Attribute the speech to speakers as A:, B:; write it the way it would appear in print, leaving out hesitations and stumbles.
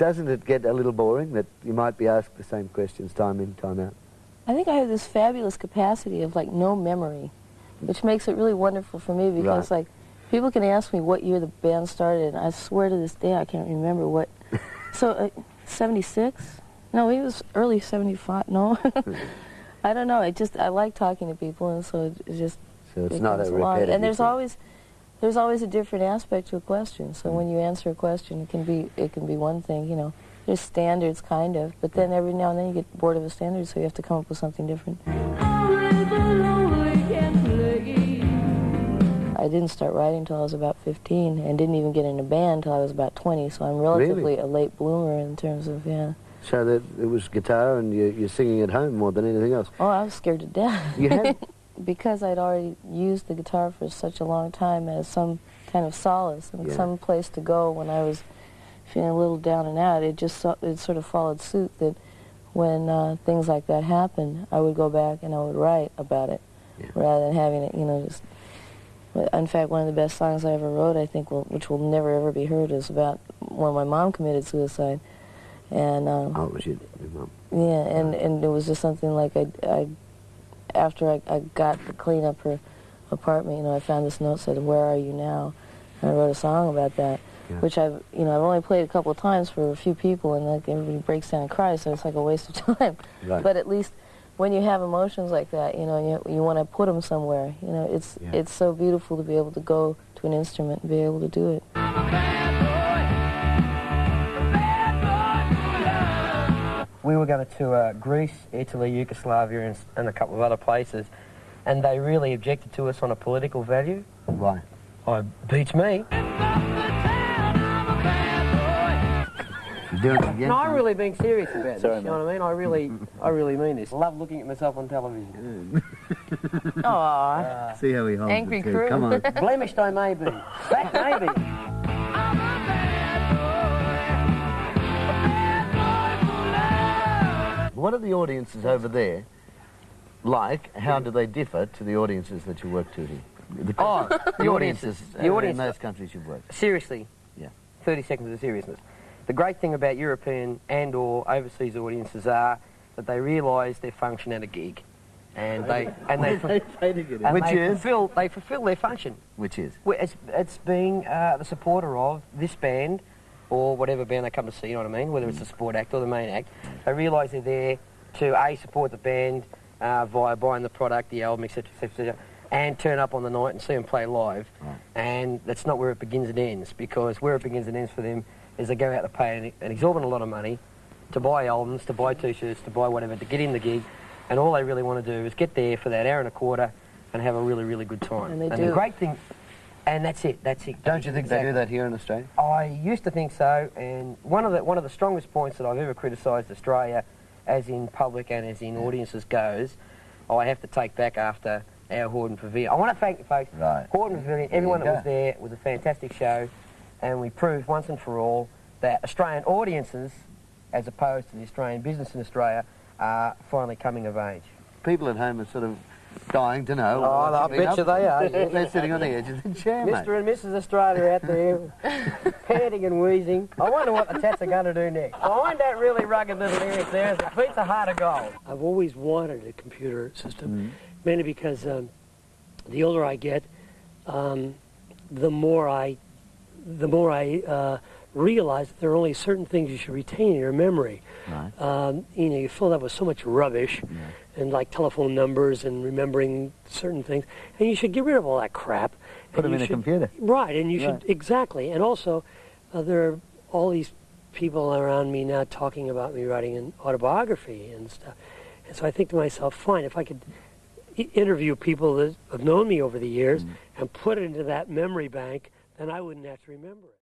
A: Doesn't it get a little boring that you might be asked the same questions time in, time out?
B: I think I have this fabulous capacity of, like, no memory, which makes it really wonderful for me because, like, people can ask me what year the band started, and I swear to this day I can't remember what. So, 76? No, it was early 75. No. I don't know. I like talking to people, and so it just...
A: So it's not a repetitive
B: and there's always a different aspect to a question. So when you answer a question, it can be one thing, you know. There's standards, kind of, but then every now and then you get bored of a standard, so you have to come up with something different. I didn't start writing until I was about 15, and didn't even get in a band until I was about 20, so I'm relatively a late bloomer in terms of,
A: So that it was guitar and you're singing at home more than anything else?
B: Oh, I was scared to death.
A: You had?
B: Because I'd already used the guitar for such a long time as some kind of solace and some place to go when I was feeling a little down and out. It sort of followed suit that when things like that happened, I would go back and I would write about it rather than having it, you know, just... In fact, one of the best songs I ever wrote, I think, which will never ever be heard, is about when my mom committed suicide. And
A: oh, it was your mom?
B: Yeah, and it was just something like after I got to clean up her apartment, you know, I found this note that said, "Where are you now?" And I wrote a song about that, which I've only played a couple of times for a few people, and like everybody breaks down and cries, so it's like a waste of time. Right. But at least when you have emotions like that, you know, you want to put them somewhere. You know, it's so beautiful to be able to go to an instrument and be able to do it.
C: We were going to Greece, Italy, Yugoslavia, and a couple of other places, and they really objected to us on a political value.
A: Why?
C: Oh, beats me.
A: Doing it again?
C: No, I'm really being serious about this,
A: Sorry,
C: you know what I mean? I really mean this. I love looking at myself on television.
B: Aww.
A: See how he holds
B: Angry
A: it,
B: crew.
A: Come on.
C: Blemished I may be. That may be.
A: What are the audiences over there like? How do they differ to the audiences that you work to here? The audiences in those countries you've worked.
C: Seriously.
A: Yeah.
C: 30 seconds of seriousness. The great thing about European and or overseas audiences are that they realise their function at a gig. And they fulfil their function.
A: Which is?
C: It's being the supporter of this band or whatever band they come to see, you know what I mean? Whether it's the support act or the main act. They realise they're there to support the band via buying the product, the album, etc., etc., and turn up on the night and see them play live. Right. And that's not where it begins and ends, because where it begins and ends for them is they go out to pay an exorbitant lot of money to buy albums, to buy T-shirts, to buy whatever, to get in the gig, and all they really want to do is get there for that hour and a quarter and have a really, really good time.
B: And they do.
C: The great thing, and that's it.
A: Don't you think they do that here in Australia?
C: I used to think so, and one of the strongest points that I've ever criticised Australia, as in public and as in audiences goes, I have to take back after our Hordern Pavilion. I want to thank the folks.
A: Right.
C: Hordern Pavilion, everyone that was there, was a fantastic show, and we proved once and for all that Australian audiences, as opposed to the Australian business in Australia, are finally coming of age.
A: People at home are sort of dying to know.
C: Oh, I bet you they are.
A: They're sitting on the edge of the chair, mate.
C: Mr. and Mrs. Australia out there, panting and wheezing. I wonder what the Tats are going to do next. Behind that really rugged little lyric there is a piece of heart of gold.
D: I've always wanted a computer system, mainly because the older I get, the more I realize that there are only certain things you should retain in your memory. Right. You know, you fill that with so much rubbish, and like telephone numbers and remembering certain things, and you should get rid of all that crap.
A: Put them in a computer.
D: Right, and you should, exactly. And also, there are all these people around me now talking about me writing an autobiography and stuff. And so I think to myself, fine, if I could interview people that have known me over the years and put it into that memory bank, then I wouldn't have to remember it.